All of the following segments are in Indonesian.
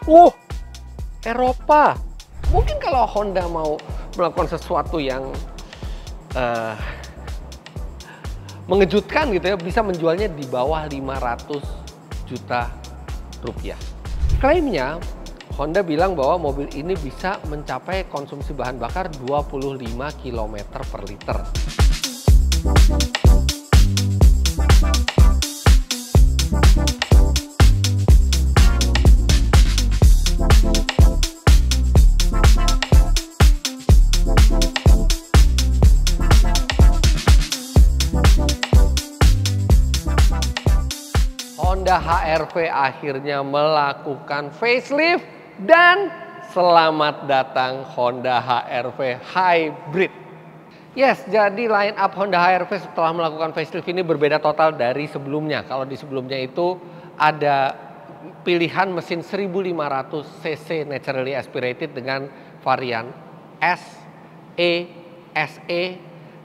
Oh, Eropa. Mungkin kalau Honda mau melakukan sesuatu yang mengejutkan gitu ya, bisa menjualnya di bawah 500 juta rupiah. Klaimnya, Honda bilang bahwa mobil ini bisa mencapai konsumsi bahan bakar 25 km per liter. Honda HR-V akhirnya melakukan facelift dan selamat datang Honda HR-V Hybrid. Yes, jadi line up Honda HR-V setelah melakukan facelift ini berbeda total dari sebelumnya. Kalau di sebelumnya itu ada pilihan mesin 1500 cc naturally aspirated dengan varian S, E, SE,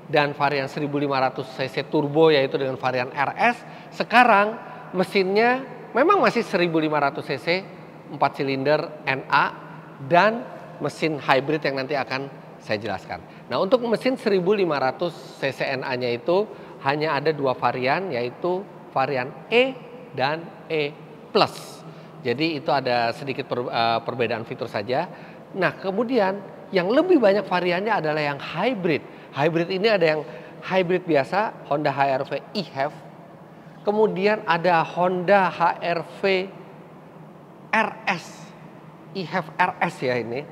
dan varian 1500 cc turbo yaitu dengan varian RS. Sekarang mesinnya memang masih 1500 cc, 4 silinder NA, dan mesin hybrid yang nanti akan saya jelaskan. Nah, untuk mesin 1500 cc NA-nya itu hanya ada dua varian, yaitu varian E dan E+. Jadi itu ada sedikit perbedaan fitur saja. Nah, kemudian yang lebih banyak variannya adalah yang hybrid. Hybrid ini ada yang hybrid biasa, Honda HR-V eHev. Kemudian ada Honda HR-V RS, eHev RS ya ini.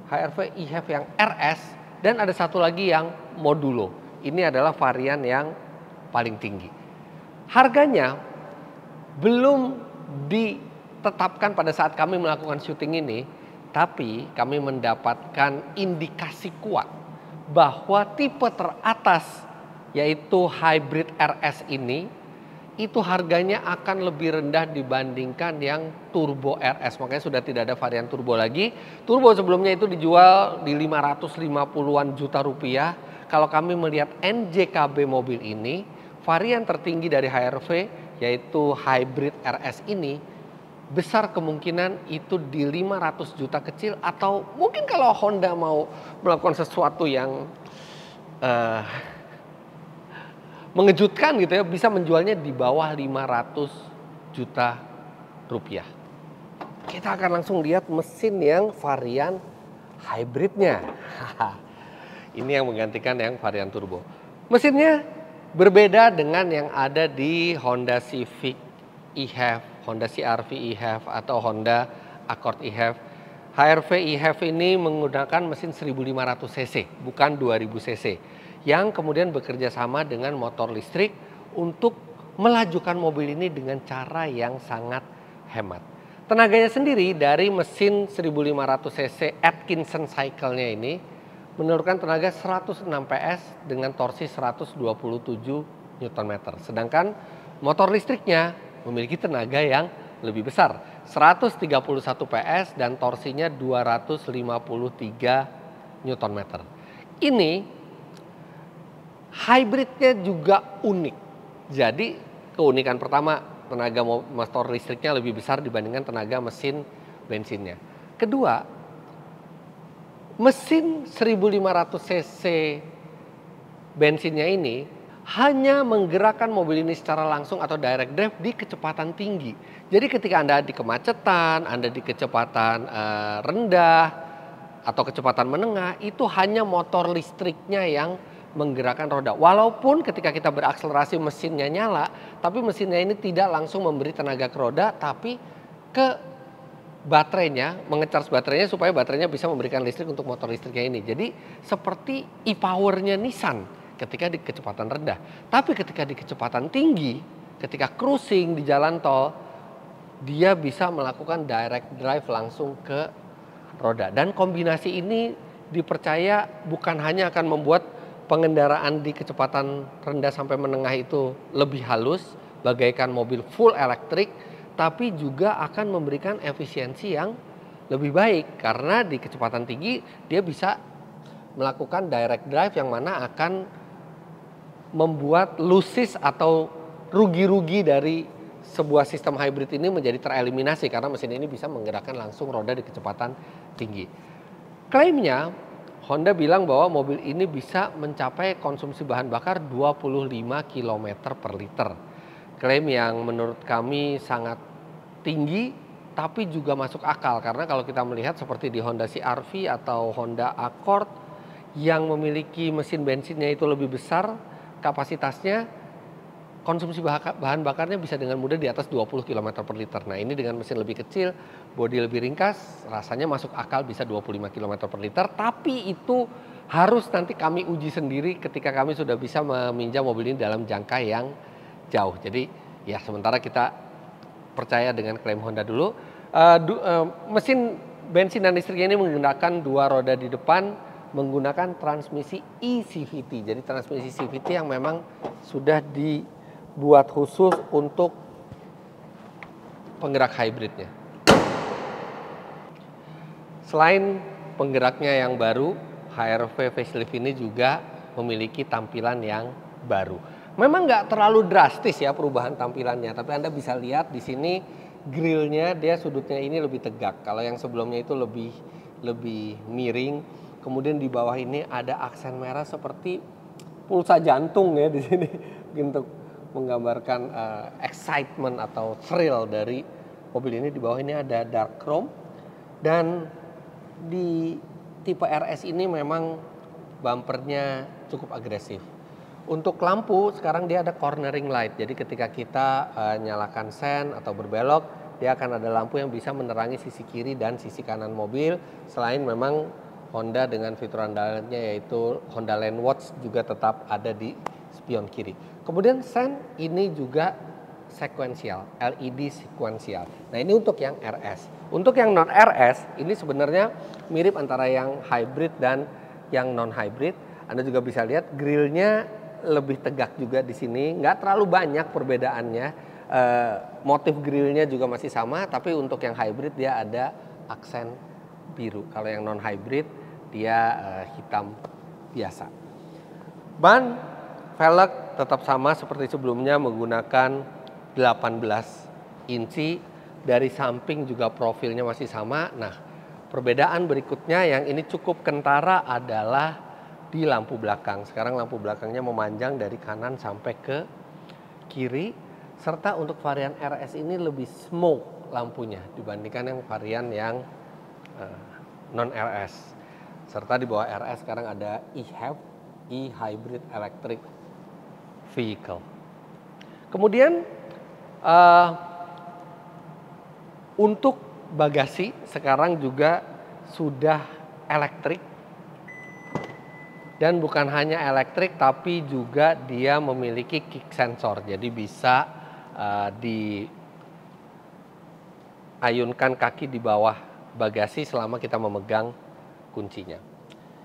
HR-V eHev yang RS, dan ada satu lagi yang modulo. Ini adalah varian yang paling tinggi. Harganya belum ditetapkan pada saat kami melakukan syuting ini, tapi kami mendapatkan indikasi kuat bahwa tipe teratas yaitu hybrid RS ini itu harganya akan lebih rendah dibandingkan yang turbo RS. Makanya sudah tidak ada varian turbo lagi. Turbo sebelumnya itu dijual di 550-an juta rupiah. Kalau kami melihat NJKB mobil ini, varian tertinggi dari HR-V yaitu hybrid RS ini besar kemungkinan itu di 500 juta kecil, atau mungkin kalau Honda mau melakukan sesuatu yang mengejutkan gitu ya, bisa menjualnya di bawah 500 juta rupiah. Kita akan langsung lihat mesin yang varian hybridnya. Ini yang menggantikan yang varian turbo. Mesinnya berbeda dengan yang ada di Honda Civic eHev, Honda CR-V eHev, atau Honda Accord eHev. HR-V eHev ini menggunakan mesin 1500 cc, bukan 2000 cc. Yang kemudian bekerja sama dengan motor listrik untuk melajukan mobil ini dengan cara yang sangat hemat. Tenaganya sendiri dari mesin 1500 cc Atkinson cycle-nya ini menurunkan tenaga 106 PS dengan torsi 127 Nm. Sedangkan motor listriknya memiliki tenaga yang lebih besar, 131 PS dan torsinya 253 Nm. Ini hybridnya juga unik. Jadi keunikan pertama, tenaga motor listriknya lebih besar dibandingkan tenaga mesin bensinnya. Kedua, mesin 1500 cc bensinnya ini hanya menggerakkan mobil ini secara langsung atau direct drive di kecepatan tinggi. Jadi ketika Anda di kemacetan, Anda di kecepatan rendah atau kecepatan menengah, itu hanya motor listriknya yang menggerakkan roda. Walaupun ketika kita berakselerasi mesinnya nyala, tapi mesinnya ini tidak langsung memberi tenaga ke roda, tapi ke baterainya, mengecharge baterainya supaya baterainya bisa memberikan listrik untuk motor listriknya ini. Jadi seperti e-powernya Nissan ketika di kecepatan rendah. Tapi ketika di kecepatan tinggi, ketika cruising di jalan tol, dia bisa melakukan direct drive langsung ke roda. Dan kombinasi ini dipercaya bukan hanya akan membuat pengendaraan di kecepatan rendah sampai menengah itu lebih halus, bagaikan mobil full elektrik, tapi juga akan memberikan efisiensi yang lebih baik. Karena di kecepatan tinggi dia bisa melakukan direct drive yang mana akan membuat losses atau rugi-rugi dari sebuah sistem hybrid ini menjadi tereliminasi karena mesin ini bisa menggerakkan langsung roda di kecepatan tinggi. Klaimnya Honda bilang bahwa mobil ini bisa mencapai konsumsi bahan bakar 25 km per liter. Klaim yang menurut kami sangat tinggi tapi juga masuk akal karena kalau kita melihat seperti di Honda CR-V atau Honda Accord yang memiliki mesin bensinnya itu lebih besar kapasitasnya, konsumsi bahan bakarnya bisa dengan mudah di atas 20 km per liter. Nah ini dengan mesin lebih kecil, bodi lebih ringkas, rasanya masuk akal bisa 25 km per liter. Tapi itu harus nanti kami uji sendiri ketika kami sudah bisa meminjam mobil ini dalam jangka yang jauh. Jadi ya sementara kita percaya dengan klaim Honda dulu. Mesin bensin dan listriknya ini menggunakan 2 roda di depan, menggunakan transmisi eCVT. Jadi transmisi CVT yang memang sudah dibuat khusus untuk penggerak hybridnya. Selain penggeraknya yang baru, HR-V facelift ini juga memiliki tampilan yang baru. Memang nggak terlalu drastis ya perubahan tampilannya, tapi Anda bisa lihat di sini grillnya dia sudutnya ini lebih tegak. Kalau yang sebelumnya itu lebih miring. Kemudian di bawah ini ada aksen merah seperti pulsa jantung ya di sini untuk menggambarkan excitement atau thrill dari mobil ini. Di bawah ini ada dark chrome dan di tipe RS ini memang bumpernya cukup agresif. Untuk lampu sekarang dia ada cornering light. Jadi ketika kita nyalakan sen atau berbelok, dia akan ada lampu yang bisa menerangi sisi kiri dan sisi kanan mobil. Selain memang Honda dengan fitur andalannya yaitu Honda Lane Watch juga tetap ada di spion kiri. Kemudian sen ini juga sekuensial, LED sekuensial. Nah ini untuk yang RS. Untuk yang non RS ini sebenarnya mirip antara yang hybrid dan yang non hybrid. Anda juga bisa lihat grillnya lebih tegak juga di sini. Nggak terlalu banyak perbedaannya. Motif grillnya juga masih sama, tapi untuk yang hybrid dia ada aksen biru. Kalau yang non hybrid dia hitam biasa. Ban velg tetap sama seperti sebelumnya menggunakan 18 inci. Dari samping juga profilnya masih sama. Nah, perbedaan berikutnya yang ini cukup kentara adalah di lampu belakang. Sekarang lampu belakangnya memanjang dari kanan sampai ke kiri. Serta untuk varian RS ini lebih smoke lampunya dibandingkan yang varian yang non RS. Serta di bawah RS sekarang ada eHEV, e-hybrid electric vehicle. Kemudian untuk bagasi sekarang juga sudah elektrik. Dan bukan hanya elektrik tapi juga dia memiliki kick sensor. Jadi bisa diayunkan kaki di bawah bagasi selama kita memegang kuncinya.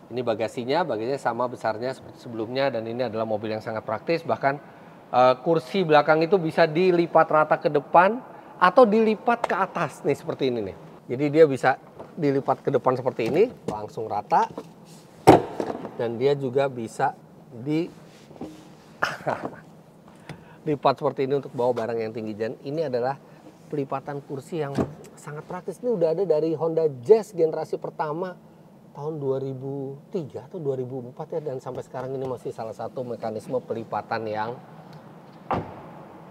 Ini bagasinya sama besarnya seperti sebelumnya dan ini adalah mobil yang sangat praktis. Bahkan kursi belakang itu bisa dilipat rata ke depan atau dilipat ke atas nih seperti ini nih. Jadi dia bisa dilipat ke depan seperti ini langsung rata dan dia juga bisa dilipat seperti ini untuk bawa barang yang tinggi. Dan ini adalah pelipatan kursi yang sangat praktis. Ini udah ada dari Honda Jazz generasi pertama tahun 2003 atau 2004 ya, dan sampai sekarang ini masih salah satu mekanisme pelipatan yang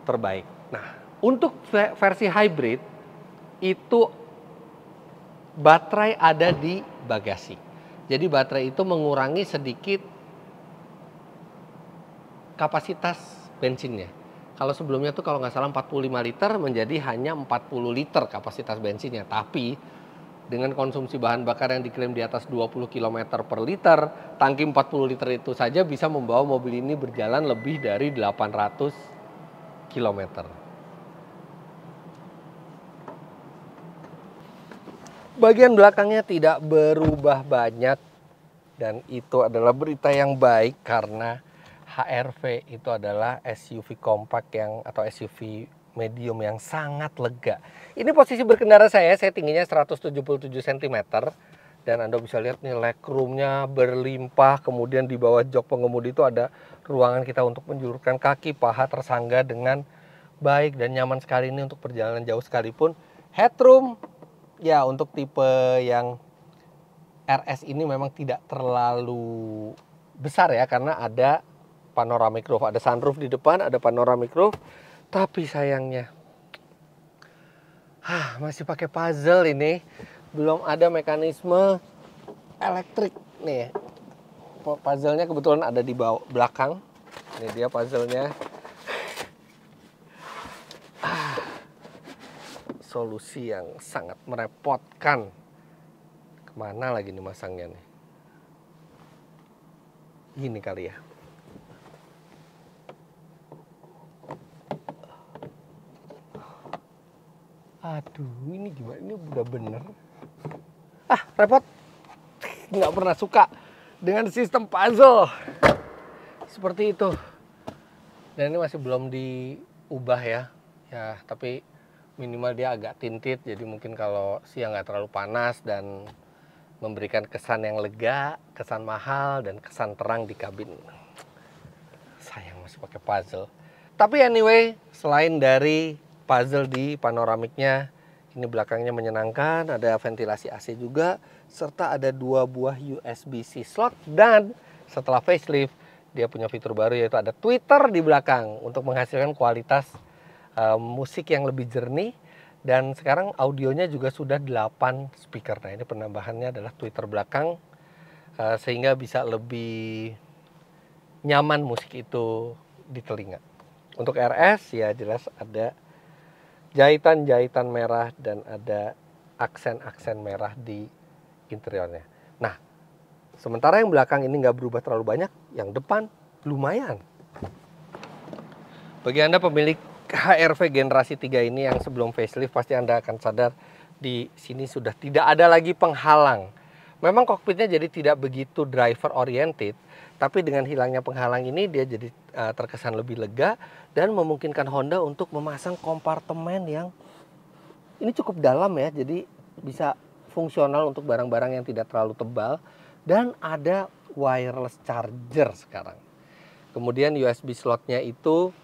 terbaik. Nah, untuk versi hybrid itu baterai ada di bagasi. Jadi baterai itu mengurangi sedikit kapasitas bensinnya. Kalau sebelumnya tuh kalau nggak salah 45 liter menjadi hanya 40 liter kapasitas bensinnya. Tapi dengan konsumsi bahan bakar yang diklaim di atas 20 km per liter, tangki 40 liter itu saja bisa membawa mobil ini berjalan lebih dari 800 km. Bagian belakangnya tidak berubah banyak dan itu adalah berita yang baik karena HR-V itu adalah SUV kompak atau SUV medium yang sangat lega. Ini posisi berkendara saya tingginya 177 cm dan Anda bisa lihat nih legroomnya berlimpah. Kemudian di bawah jok pengemudi itu ada ruangan kita untuk menjulurkan kaki, paha tersangga dengan baik dan nyaman sekali ini untuk perjalanan jauh sekalipun. Headroom ya untuk tipe yang RS ini memang tidak terlalu besar ya, karena ada panoramic roof, ada sunroof di depan, ada panoramic roof. Tapi sayangnya masih pakai puzzle ini, belum ada mekanisme elektrik nih. Puzzle-nya kebetulan ada di belakang. Ini dia puzzle-nya. Solusi yang sangat merepotkan. Kemana lagi nih masangnya nih? Gini kali ya. Aduh, ini gimana? Ini udah bener. Repot. Nggak pernah suka dengan sistem puzzle seperti itu. Dan ini masih belum diubah ya. Ya, tapi minimal dia agak tinted. Jadi mungkin kalau siang nggak terlalu panas dan memberikan kesan yang lega, kesan mahal, dan kesan terang di kabin. Sayang masih pakai puzzle. Tapi anyway, selain dari puzzle di panoramiknya, ini belakangnya menyenangkan, ada ventilasi AC juga, serta ada 2 buah USB-C slot, dan setelah facelift dia punya fitur baru yaitu ada tweeter di belakang untuk menghasilkan kualitas musik yang lebih jernih, dan sekarang audionya juga sudah 8 speaker. Nah, ini penambahannya adalah tweeter belakang sehingga bisa lebih nyaman musik itu di telinga. Untuk RS ya jelas ada jahitan-jahitan merah dan ada aksen-aksen merah di interiornya. Nah, sementara yang belakang ini nggak berubah terlalu banyak, yang depan lumayan. Bagi Anda pemilik HR-V generasi 3 ini yang sebelum facelift, pasti Anda akan sadar di sini sudah tidak ada lagi penghalang. Memang kokpitnya jadi tidak begitu driver oriented, tapi dengan hilangnya penghalang ini dia jadi terkesan lebih lega dan memungkinkan Honda untuk memasang kompartemen yang ini cukup dalam ya, jadi bisa fungsional untuk barang-barang yang tidak terlalu tebal, dan ada wireless charger sekarang. Kemudian USB slotnya itu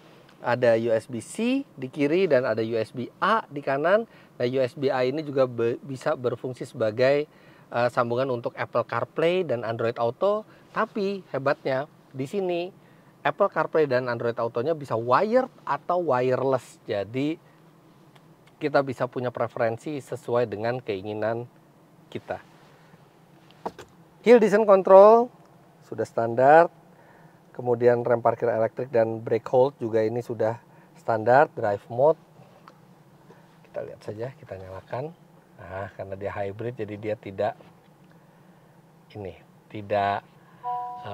ada USB-C di kiri dan ada USB-A di kanan. Nah, USB-A ini juga bisa berfungsi sebagai sambungan untuk Apple CarPlay dan Android Auto. Tapi hebatnya di sini Apple CarPlay dan Android Auto-nya bisa wired atau wireless. Jadi kita bisa punya preferensi sesuai dengan keinginan kita. Hill Descent Control sudah standar. Kemudian rem parkir elektrik dan brake hold juga ini sudah standar. Drive mode kita lihat saja, kita nyalakan. Nah, karena dia hybrid jadi dia tidak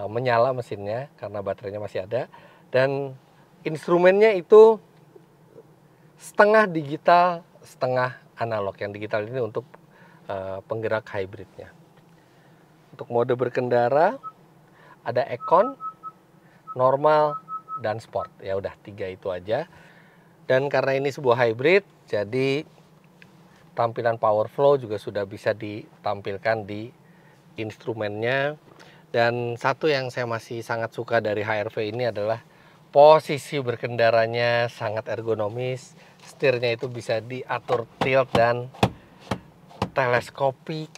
menyala mesinnya karena baterainya masih ada. Dan instrumennya itu setengah digital, setengah analog. Yang digital ini untuk penggerak hybridnya. Untuk mode berkendara ada Econ, normal, dan sport. Ya udah 3 itu aja. Dan karena ini sebuah hybrid, jadi tampilan power flow juga sudah bisa ditampilkan di instrumennya. Dan satu yang saya masih sangat suka dari HR-V ini adalah posisi berkendaranya sangat ergonomis. Setirnya itu bisa diatur tilt dan teleskopik.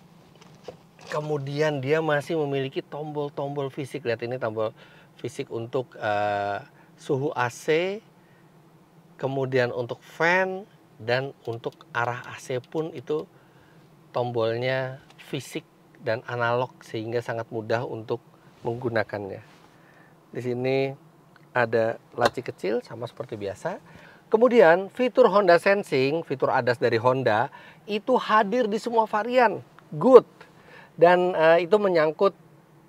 Kemudian dia masih memiliki tombol-tombol fisik. Lihat ini tombol fisik untuk suhu AC, kemudian untuk fan, dan untuk arah AC pun itu tombolnya fisik dan analog sehingga sangat mudah untuk menggunakannya. Di sini ada laci kecil sama seperti biasa. Kemudian fitur Honda Sensing, fitur ADAS dari Honda itu hadir di semua varian. Good. Dan itu menyangkut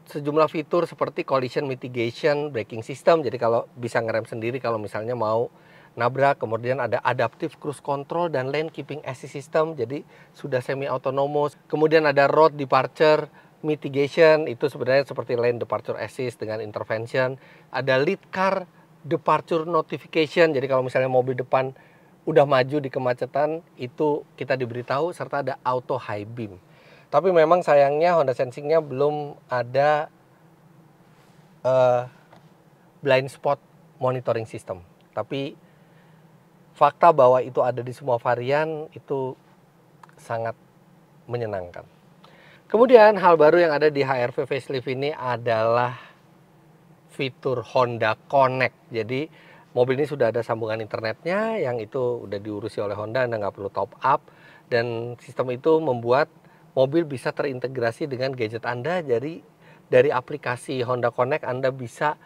sejumlah fitur seperti collision mitigation, braking system. Jadi kalau bisa ngerem sendiri kalau misalnya mau nabrak. Kemudian ada adaptive cruise control dan lane keeping assist system. Jadi sudah semi autonomous. Kemudian ada road departure mitigation. Itu sebenarnya seperti lane departure assist dengan intervention. Ada lead car departure notification. Jadi kalau misalnya mobil depan udah maju di kemacetan, itu kita diberitahu, serta ada auto high beam. Tapi memang sayangnya Honda Sensing-nya belum ada blind spot monitoring system. Tapi fakta bahwa itu ada di semua varian itu sangat menyenangkan. Kemudian hal baru yang ada di HR-V facelift ini adalah fitur Honda Connect. Jadi mobil ini sudah ada sambungan internetnya yang itu udah diurusi oleh Honda, Anda nggak perlu top up. Dan sistem itu membuat mobil bisa terintegrasi dengan gadget Anda. Jadi dari aplikasi Honda Connect Anda bisa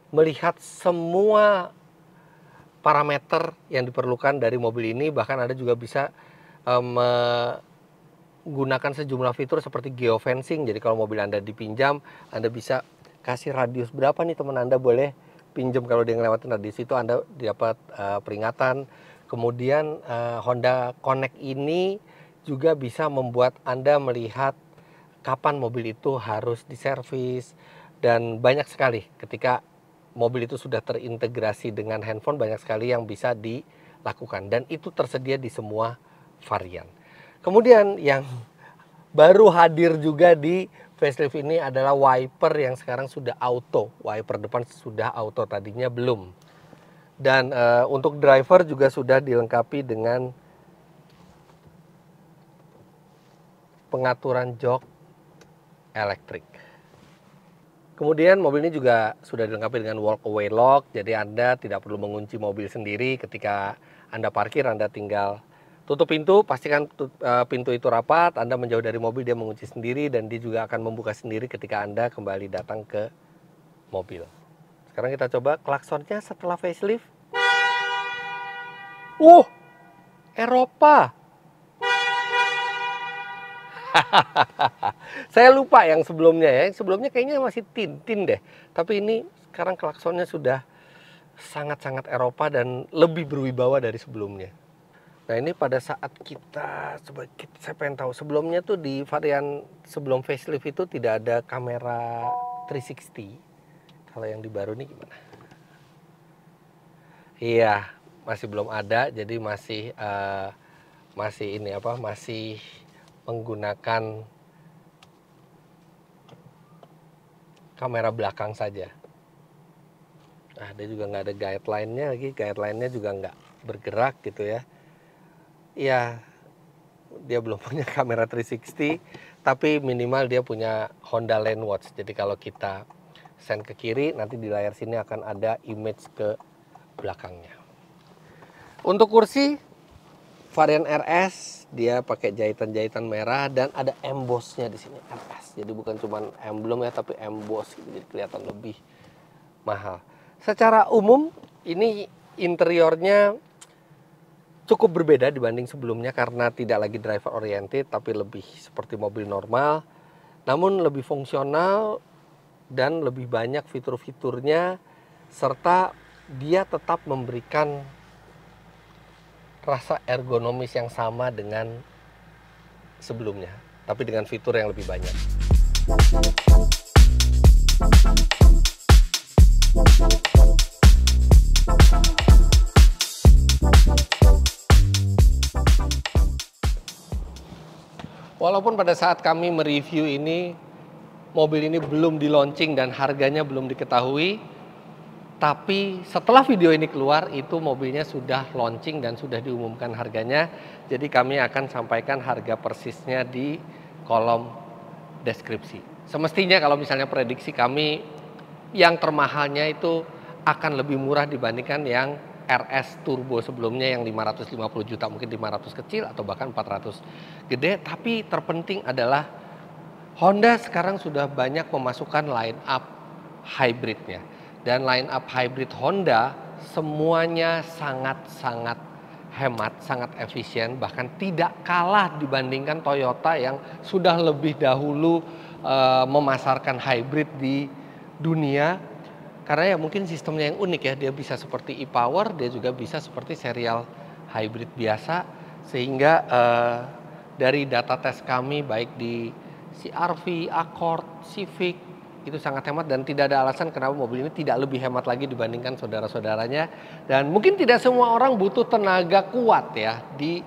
melihat semua parameter yang diperlukan dari mobil ini. Bahkan Anda juga bisa menggunakan sejumlah fitur seperti geofencing. Jadi kalau mobil Anda dipinjam, Anda bisa kasih radius berapa nih teman Anda boleh pinjam. Kalau dia ngelewatin radius itu Anda dapat peringatan. Kemudian Honda Connect ini juga bisa membuat Anda melihat kapan mobil itu harus diservis. Dan banyak sekali ketika mobil itu sudah terintegrasi dengan handphone, banyak sekali yang bisa dilakukan. Dan itu tersedia di semua varian. Kemudian yang baru hadir juga di facelift ini adalah wiper yang sekarang sudah auto. Wiper depan sudah auto, tadinya belum. Dan untuk driver juga sudah dilengkapi dengan pengaturan jok elektrik. Kemudian mobil ini juga sudah dilengkapi dengan walk away lock. Jadi Anda tidak perlu mengunci mobil sendiri ketika Anda parkir. Anda tinggal tutup pintu, pastikan pintu itu rapat. Anda menjauh dari mobil, dia mengunci sendiri. Dan dia juga akan membuka sendiri ketika Anda kembali datang ke mobil. Sekarang kita coba klaksonnya setelah facelift. Eropa. Saya lupa yang sebelumnya ya. Yang sebelumnya kayaknya masih Tintin deh. Tapi ini sekarang klaksonnya sudah sangat-sangat Eropa dan lebih berwibawa dari sebelumnya. Nah ini pada saat saya pengen tahu, sebelumnya tuh di varian sebelum facelift itu tidak ada kamera 360. Kalau yang di baru ini gimana? Iya, masih belum ada. Jadi masih menggunakan kamera belakang saja. Nah, dia juga nggak ada guideline-nya lagi. Guideline-nya juga nggak bergerak gitu ya. Iya, dia belum punya kamera 360, tapi minimal dia punya Honda Lane Watch. Jadi kalau kita send ke kiri, nanti di layar sini akan ada image ke belakangnya. Untuk kursi varian RS, dia pakai jahitan-jahitan merah dan ada embossnya di sini RS. Jadi bukan cuma emblem ya, tapi emboss gitu, jadi kelihatan lebih mahal. Secara umum ini interiornya cukup berbeda dibanding sebelumnya karena tidak lagi driver oriented tapi lebih seperti mobil normal, namun lebih fungsional dan lebih banyak fitur-fiturnya, serta dia tetap memberikan rasa ergonomis yang sama dengan sebelumnya, tapi dengan fitur yang lebih banyak. Walaupun pada saat kami mereview ini, mobil ini belum di launching dan harganya belum diketahui, tapi setelah video ini keluar, itu mobilnya sudah launching dan sudah diumumkan harganya. Jadi kami akan sampaikan harga persisnya di kolom deskripsi. Semestinya kalau misalnya prediksi kami, yang termahalnya itu akan lebih murah dibandingkan yang RS Turbo sebelumnya yang 550 juta, mungkin 500 kecil atau bahkan 400 gede. Tapi terpenting adalah Honda sekarang sudah banyak memasukkan line up hybridnya. Dan line up hybrid Honda semuanya sangat-sangat hemat, sangat efisien, bahkan tidak kalah dibandingkan Toyota yang sudah lebih dahulu memasarkan hybrid di dunia. Karena ya mungkin sistemnya yang unik ya, dia bisa seperti e-Power, dia juga bisa seperti serial hybrid biasa. Sehingga dari data tes kami baik di CR-V, Accord, Civic, itu sangat hemat dan tidak ada alasan kenapa mobil ini tidak lebih hemat lagi dibandingkan saudara-saudaranya. Dan mungkin tidak semua orang butuh tenaga kuat ya di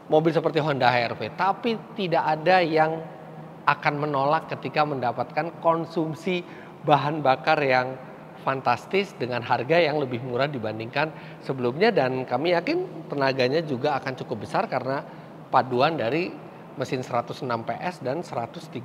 mobil seperti Honda HR-V, tapi tidak ada yang akan menolak ketika mendapatkan konsumsi bahan bakar yang fantastis dengan harga yang lebih murah dibandingkan sebelumnya, dan kami yakin tenaganya juga akan cukup besar karena paduan dari mesin 106 PS dan 131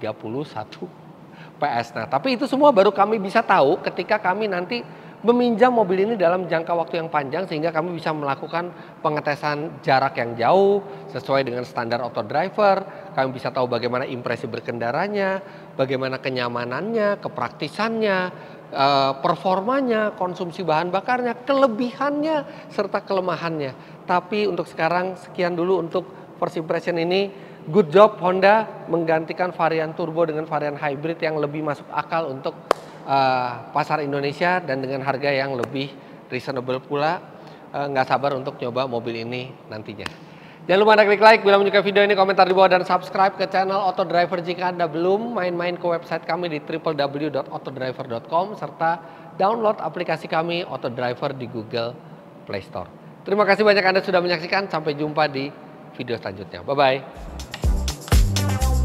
PS. Nah, tapi itu semua baru kami bisa tahu ketika kami nanti meminjam mobil ini dalam jangka waktu yang panjang, sehingga kami bisa melakukan pengetesan jarak yang jauh sesuai dengan standar auto driver. Kami bisa tahu bagaimana impresi berkendaranya, bagaimana kenyamanannya, kepraktisannya, performanya, konsumsi bahan bakarnya, kelebihannya, serta kelemahannya. Tapi untuk sekarang sekian dulu untuk first impression ini. Good job Honda menggantikan varian turbo dengan varian hybrid yang lebih masuk akal untuk pasar Indonesia dan dengan harga yang lebih reasonable pula. Nggak sabar untuk nyoba mobil ini nantinya. Jangan lupa Anda klik like bila menyukai video ini, komentar di bawah, dan subscribe ke channel Auto Driver jika Anda belum. Main-main ke website kami di www.autodriver.com serta download aplikasi kami Auto Driver di Google Play Store. Terima kasih banyak Anda sudah menyaksikan. Sampai jumpa di video selanjutnya. Bye-bye.